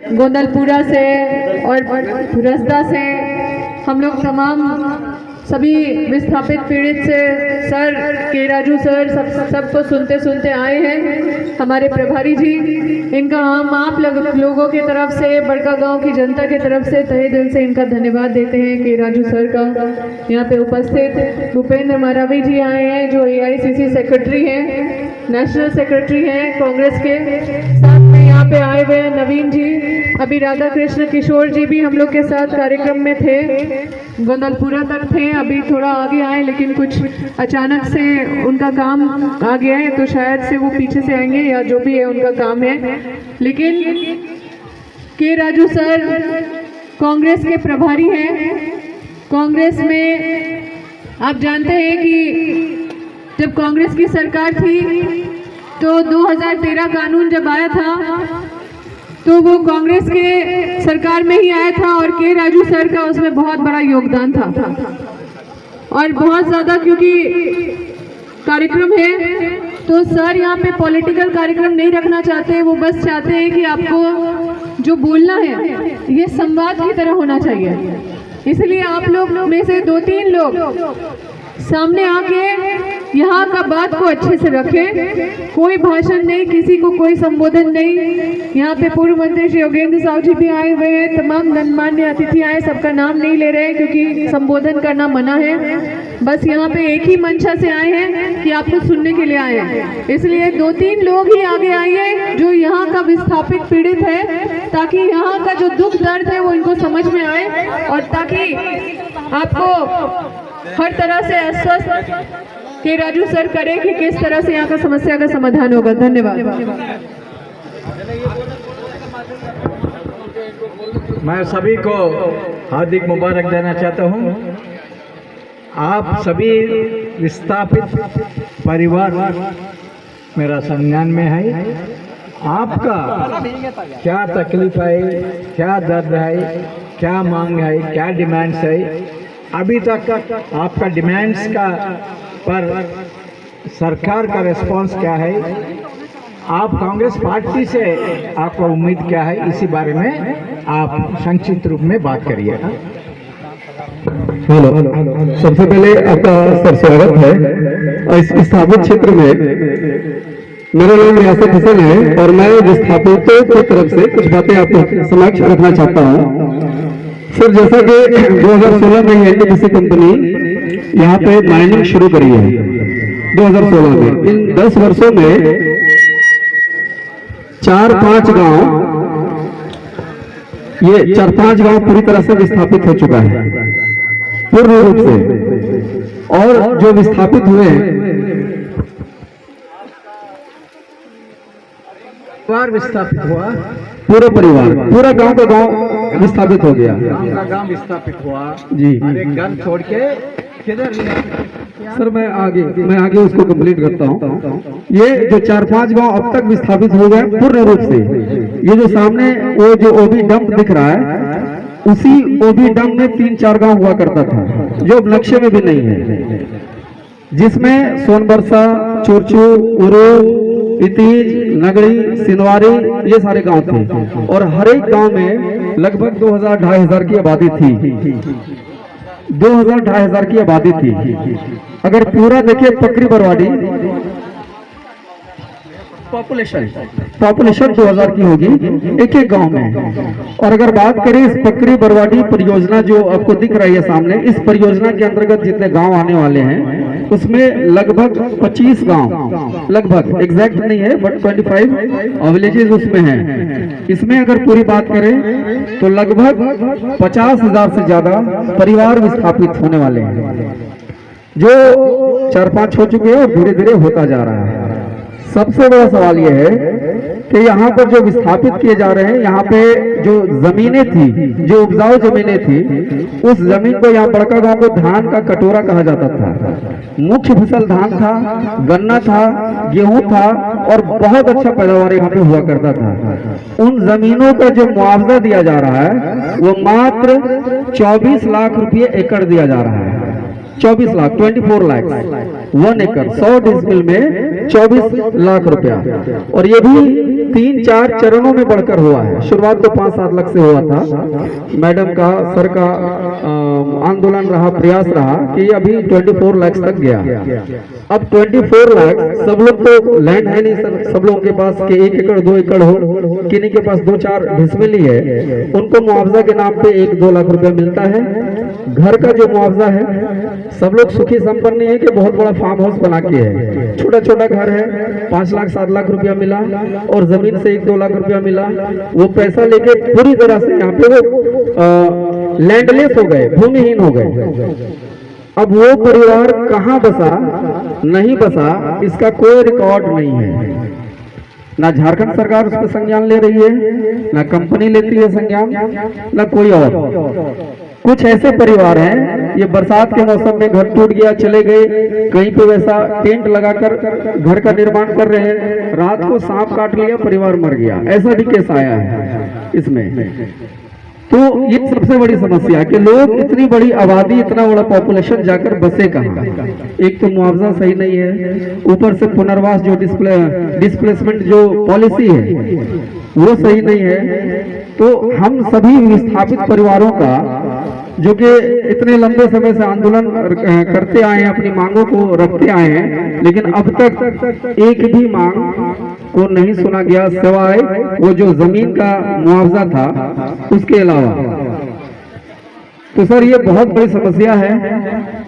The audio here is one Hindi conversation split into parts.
गोंदलपुरा से और रसदा से हम लोग तमाम सभी विस्थापित पीड़ित से सर के राजू सर सबको सुनते सुनते आए हैं। हमारे प्रभारी जी, इनका हम आप लोगों की तरफ से, बड़का गांव की जनता की तरफ से तहे दिल से इनका धन्यवाद देते हैं के राजू सर का। यहाँ पे उपस्थित भूपेंद्र मारावी जी आए हैं जो AICC सेक्रेटरी हैं, नेशनल सेक्रेटरी हैं कांग्रेस के। साथ में यहाँ पे आए हुए हैं नवीन जी, अभी राधा कृष्ण किशोर जी भी हम लोग के साथ कार्यक्रम में थे, गोंदलपुरा तक थे, अभी थोड़ा आगे आए लेकिन कुछ अचानक से उनका काम आ गया है तो शायद से वो पीछे से आएंगे या जो भी है उनका काम है। लेकिन के राजू सर कांग्रेस के प्रभारी हैं। कांग्रेस में आप जानते हैं कि जब कांग्रेस की सरकार थी तो 2013 कानून जब आया था तो वो कांग्रेस के सरकार में ही आया था और के राजू सर का उसमें बहुत बड़ा योगदान था और बहुत ज़्यादा, क्योंकि कार्यक्रम है तो सर यहाँ पे पॉलिटिकल कार्यक्रम नहीं रखना चाहते, वो बस चाहते हैं कि आपको जो बोलना है ये संवाद की तरह होना चाहिए। इसलिए आप लोग में से 2-3 लोग सामने आके यहाँ का बात को अच्छे से रखें। कोई भाषण नहीं, किसी को कोई संबोधन नहीं। यहाँ पे पूर्व मंत्री श्री योगेंद्र साहू जी भी आए हुए हैं, तमाम गणमान्य अतिथि आए, सबका नाम नहीं ले रहे हैं क्योंकि संबोधन करना मना है। बस यहाँ पे एक ही मंशा से आए हैं कि आपको सुनने के लिए आए हैं। इसलिए 2-3 लोग ही आगे आइए जो यहाँ का विस्थापित पीड़ित है, ताकि यहाँ का जो दुख दर्द है वो इनको समझ में आए और ताकि आपको हर तरह से आश्वस्त के राजू सर करे कि किस तरह से यहाँ का समस्या का समाधान होगा। धन्यवाद। मैं सभी को हार्दिक मुबारक देना चाहता हूँ। आप सभी विस्थापित परिवार मेरा संज्ञान में है। आपका क्या तकलीफ है, क्या दर्द है, क्या मांग है, क्या डिमांड्स है, अभी तक आपका डिमांड्स का पर सरकार का रिस्पांस क्या है, आप कांग्रेस पार्टी से आपका उम्मीद क्या है, इसी बारे में आप संक्षिप्त रूप में बात करिए। हेलो, सबसे पहले आपका सर स्वागत है। इस विस्थापित क्षेत्र में मेरा नाम रियासत हसन है और मैं विस्थापितों की तरफ से कुछ बातें आपको समक्ष रखना चाहता हूँ। सर, जैसा कि 2016 में NTPC कंपनी यहाँ पे माइनिंग शुरू करी है 2016 में। इन 10 वर्षों में 4-5 गांव पूरी तरह से विस्थापित हो चुका है पूर्ण रूप से। और जो विस्थापित हुए परिवार विस्थापित हुआ, पूरा परिवार, पूरा गांव का गांव विस्थापित हो गया। गांव का गांव विस्थापित हुआ जी। और एक घर छोड़ के किधर? सर, मैं आगे उसको कंप्लीट करता हूँ। ये जो 4-5 गांव अब तक विस्थापित हो गए पूर्ण रूप से। ये जो सामने वो जो ओबी डंप दिख रहा है, उसी ओबी डंप में 3-4 गांव हुआ करता था जो अब नक्शे में भी नहीं है, जिसमें सोनबरसा, चुरचू, उरू, इतीज, नगड़ी, सिनवारी, ये सारे गांव थे और हर एक गांव में लगभग 2000-2500 की आबादी थी। 2000-2500 की आबादी थी। अगर पूरा देखिए पकरी बरवाड़ी पॉपुलेशन 2000 की होगी एक गांव में। और अगर बात करें इस पकरी बरवाड़ी परियोजना जो आपको दिख रही है सामने, इस परियोजना के अंतर्गत जितने गांव आने वाले हैं उसमें लगभग 25 गांव, लगभग एग्जैक्ट नहीं है बट 25 विलेजेस उसमें हैं। इसमें अगर पूरी बात करें तो लगभग 50,000 से ज्यादा परिवार विस्थापित होने वाले हैं, जो 4-5 हो चुके हैं और धीरे धीरे होता जा रहा है। सबसे बड़ा सवाल यह है कि यहाँ पर जो विस्थापित किए जा रहे हैं, यहाँ पे जो जमीनें थी, जो उपजाऊ जमीनें थी, उस जमीन को यहाँ बड़का गांव को धान का कटोरा कहा जाता था। मुख्य फसल धान था, गन्ना था, गेहूं था और बहुत अच्छा पैदावार यहाँ पे हुआ करता था। उन जमीनों का जो मुआवजा दिया जा रहा है वो मात्र 24 लाख रुपये एकड़ दिया जा रहा है। 24 लाख 24 लाख 1 एकड़ 100 डिसमिल में 24 लाख रुपया। और ये भी 3-4 चरणों में बढ़कर हुआ है। शुरुआत तो 5-7 लाख से हुआ था। मैडम का सर का आंदोलन रहा, प्रयास रहा कि अभी 24 लाख तक गया। अब 24 लाख, सब लोग तो लैंड है नहीं सर, सब लोगों के पास के 1 एकड़ 2 एकड़ हो, किन्हीं के पास 2-4 डिसमिल ही है। उनको मुआवजा के नाम पे 1-2 लाख रुपया मिलता है। घर का जो मुआवजा है, सब लोग सुखी संपन्न नहीं है कि बहुत बड़ा फार्म हाउस बना के है, छोटा छोटा घर है, 5 लाख 7 लाख रुपया मिला और जमीन से 1-2 लाख रुपया मिला। वो पैसा लेके पूरी तरह से यहाँ पे वो लैंडलेस हो गए, भूमिहीन हो गए। अब वो परिवार कहाँ बसा नहीं बसा, इसका कोई रिकॉर्ड नहीं है। ना झारखंड सरकार उस पर संज्ञान ले रही है, ना कंपनी लेती है संज्ञान, ना कोई और। कुछ ऐसे परिवार हैं, ये बरसात के मौसम में घर टूट गया, चले गए, कहीं पे वैसा टेंट लगाकर घर का निर्माण कर रहे हैं, रात को सांप काट लिया, परिवार मर गया, ऐसा भी केस आया है इसमें। तो ये सबसे बड़ी समस्या है कि लोग, इतनी बड़ी आबादी, इतना बड़ा पॉपुलेशन जाकर बसे कहाँ। एक तो मुआवजा सही नहीं है, ऊपर से पुनर्वास जो डिस्प्लेसमेंट जो पॉलिसी है वो सही नहीं है। तो हम सभी विस्थापित परिवारों का, जो कि इतने लंबे समय से आंदोलन करते आए हैं, अपनी मांगों को रखते आए हैं, लेकिन अब तक एक भी मांग को नहीं सुना गया, सिवाय वो जो जमीन का मुआवजा था उसके अलावा। तो सर ये बहुत बड़ी समस्या है।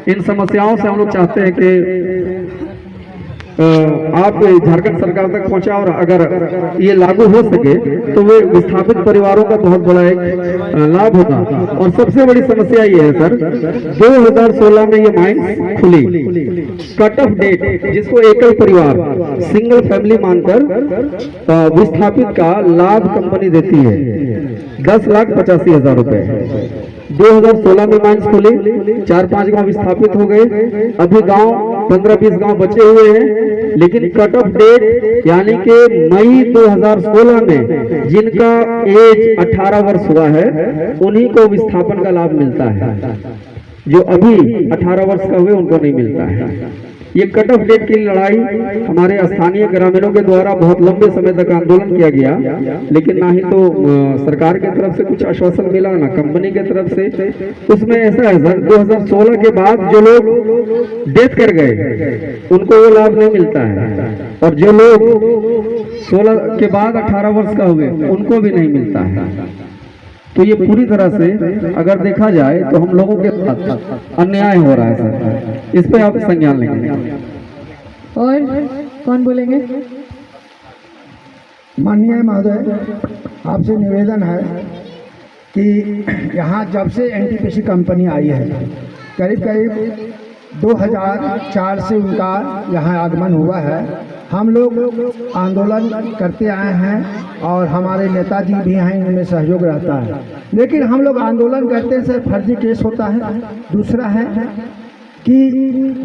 इन समस्याओं से हम लोग चाहते हैं कि आप झारखंड सरकार तक पहुंचा, और अगर ये लागू हो सके तो वे विस्थापित परिवारों का बहुत बड़ा एक लाभ होगा। और सबसे बड़ी समस्या ये है सर, 2016 में ये माइंस खुली, कट ऑफ डेट जिसको एकल परिवार, सिंगल फैमिली मानकर विस्थापित का लाभ कंपनी देती है 10,85,000 रुपए। 2016 में माइंस खुली, 4-5 गांव विस्थापित हो गए, अभी गांव 15-20 गांव बचे हुए हैं। लेकिन कट ऑफ डेट यानी कि मई 2016 में जिनका एज 18 वर्ष हुआ है उन्हीं को विस्थापन का लाभ मिलता है, जो अभी 18 वर्ष का हुए उनको नहीं मिलता है। ये कट ऑफ डेट की लड़ाई हमारे स्थानीय ग्रामीणों के द्वारा बहुत लंबे समय तक आंदोलन किया गया, लेकिन ना ही तो सरकार की तरफ से कुछ आश्वासन मिला, ना कंपनी की तरफ से। उसमें ऐसा है सर, 2016 के बाद जो लोग डेथ कर गए उनको वो लाभ नहीं मिलता है, और जो लोग 16 के बाद 18 वर्ष का हुए उनको भी नहीं मिलता है। तो ये पूरी तरह से अगर देखा जाए तो हम लोगों के साथ अन्याय हो रहा है सर, इस पे आप संज्ञान लेंगे। और कौन बोलेंगे? माननीय महोदय, आपसे निवेदन है कि यहाँ जब से एनटीपीसी कंपनी आई है, करीब करीब 2004 से उनका यहाँ आगमन हुआ है। हम लोग आंदोलन करते आए हैं और हमारे नेताजी भी हैं, इनमें सहयोग रहता है। लेकिन हम लोग आंदोलन करते हैं सर, फर्जी केस होता है। दूसरा है कि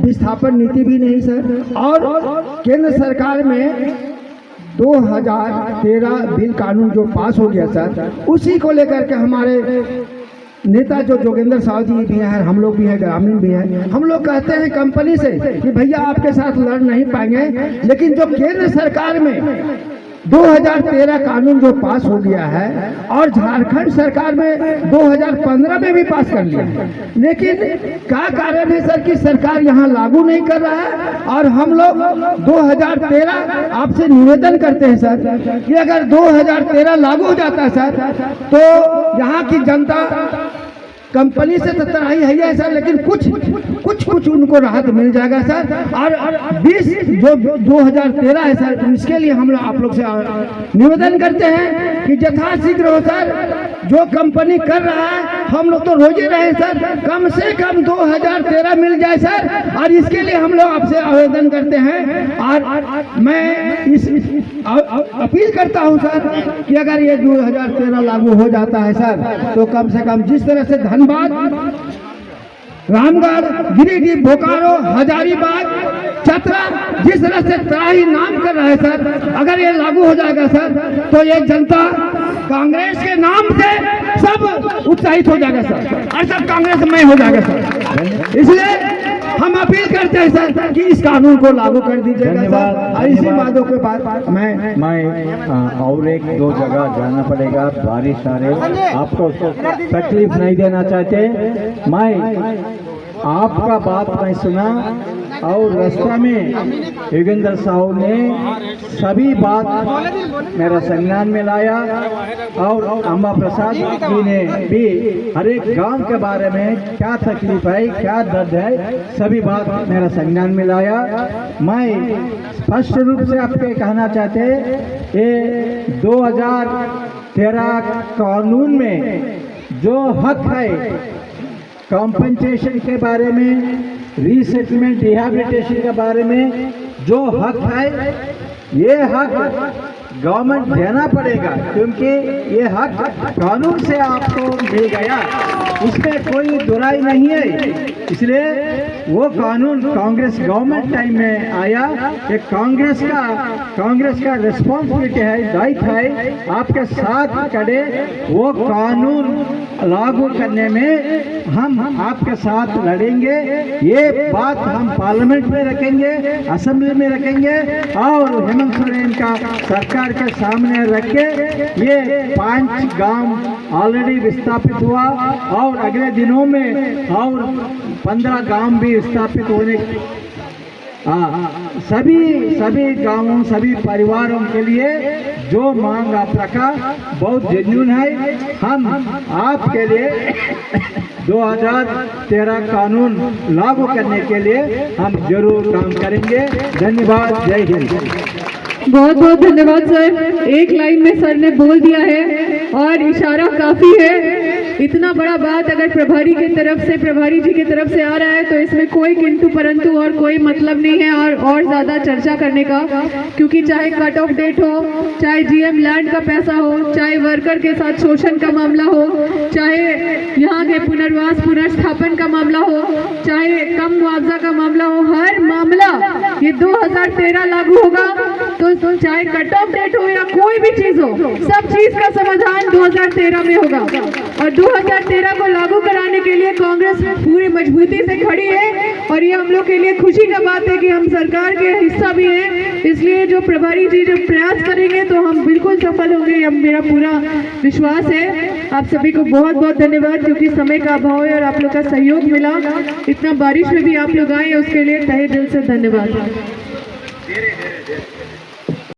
विस्थापन नीति भी नहीं सर, और केंद्र सरकार में 2013 बिल कानून जो पास हो गया सर, उसी को लेकर के हमारे नेता जो जोगेंद्र साहु जी भी हैं, हम लोग भी हैं, ग्रामीण भी हैं, हम लोग कहते हैं कंपनी से कि भैया आपके साथ लड़ नहीं पाएंगे। लेकिन जो केंद्र सरकार में 2013 कानून जो पास हो गया है और झारखंड सरकार में 2015 में भी पास कर लिया, लेकिन क्या कारण है सर कि सरकार यहाँ लागू नहीं कर रहा है। और हम लोग 2013 आपसे निवेदन करते हैं सर कि अगर 2013 लागू हो जाता है सर, तो यहाँ की जनता कंपनी से तो तराई है सर, लेकिन कुछ उनको राहत मिल जाएगा सर। और 20 जो 2013 है सर, इसके लिए हम लोग आप लोग से निवेदन करते हैं कि यथाशीघ्र हो सर, जो कंपनी कर रहा है हम लोग तो रोजे रहे सर, कम से कम 2013 मिल जाए सर। और इसके लिए हम लोग आपसे आवेदन करते हैं, और मैं इस अपील करता हूं सर कि अगर ये 2013 लागू हो जाता है सर, तो कम से कम जिस तरह से धनबाद, रामगढ़, गिरिडीह, बोकारो, हजारीबाग, चतरा जिस तरह से तराई नाम कर रहा है सर, अगर ये लागू हो जाएगा सर, तो ये जनता कांग्रेस के नाम से सब उत्साहित हो जाएगा सर, और सब कांग्रेस में हो जाएगा सर। इसलिए हम अपील करते हैं सर कि इस कानून को लागू कर दीजिएगा धन्यवाद, सर। और इसी धन्यवाद। बातों के बाद मैं और एक दो जगह जाना पड़ेगा, बारिश आ रही, आपको तकलीफ नहीं देना चाहते। मैं आपका बात मैं सुना और रास्ता में योगेंद्र साहू ने सभी बात मेरा संज्ञान में लाया और अम्बा प्रसाद जी ने भी हर एक गांव के बारे में क्या तकलीफ है, क्या दर्द है, सभी बात मेरा संज्ञान में लाया। मैं स्पष्ट रूप से आपके कहना चाहते ये 2013 कानून में जो हक है कॉम्पनसेशन के बारे में, रीसेटलमेंट रिहैबिलिटेशन के बारे में जो हक है, ये हक गवर्नमेंट देना पड़ेगा, क्योंकि ये हक कानून से आपको मिल गया, इसमें कोई दुराई नहीं है। इसलिए वो कानून कांग्रेस गवर्नमेंट टाइम में आया, ये कांग्रेस का रिस्पॉन्सिबिलिटी है, दायित्व है आपके साथ खड़े वो कानून लागू करने में हम आपके साथ लड़ेंगे। ये बात हम पार्लियामेंट में रखेंगे, असेंबली में रखेंगे और हेमंत सोरेन का सरकार के सामने रख के ये 5 गांव ऑलरेडी विस्थापित हुआ और अगले दिनों में और 15 गांव भी विस्थापित होने सभी गांवों, सभी परिवारों के लिए जो मांग आप रखा बहुत जेन्युइन है। हम आपके लिए 2013 कानून लागू करने के लिए हम जरूर काम करेंगे। धन्यवाद, जय हिंद। बहुत बहुत धन्यवाद सर। एक लाइन में सर ने बोल दिया है और इशारा काफी है। इतना बड़ा बात अगर प्रभारी की तरफ से, प्रभारी जी की तरफ से आ रहा है तो इसमें कोई किंतु परंतु और कोई मतलब नहीं है और ज़्यादा चर्चा करने का, क्योंकि चाहे कट ऑफ डेट हो, चाहे जीएम लैंड का पैसा हो, चाहे वर्कर के साथ शोषण का मामला हो, चाहे यहाँ के पुनर्वास पुनर्स्थापन का मामला हो, चाहे कम मुआवजा का मामला हो, हर मामला ये 2013 लागू होगा तो चाहे कट ऑफ डेट हो या कोई भी चीज हो, सब चीज का समाधान 2013 में होगा। और 2013 को लागू कराने के लिए कांग्रेस पूरी मजबूती से खड़ी है और ये हम लोग के लिए खुशी का बात है कि हम सरकार के हिस्सा भी हैं। इसलिए जो प्रभारी जी जो प्रयास करेंगे तो हम बिल्कुल सफल होंगे, ये मेरा पूरा विश्वास है। आप सभी को बहुत बहुत धन्यवाद, क्योंकि समय का अभाव है और आप लोग का सहयोग मिला, इतना बारिश में भी आप लोग आए उसके लिए तहे दिल से धन्यवाद।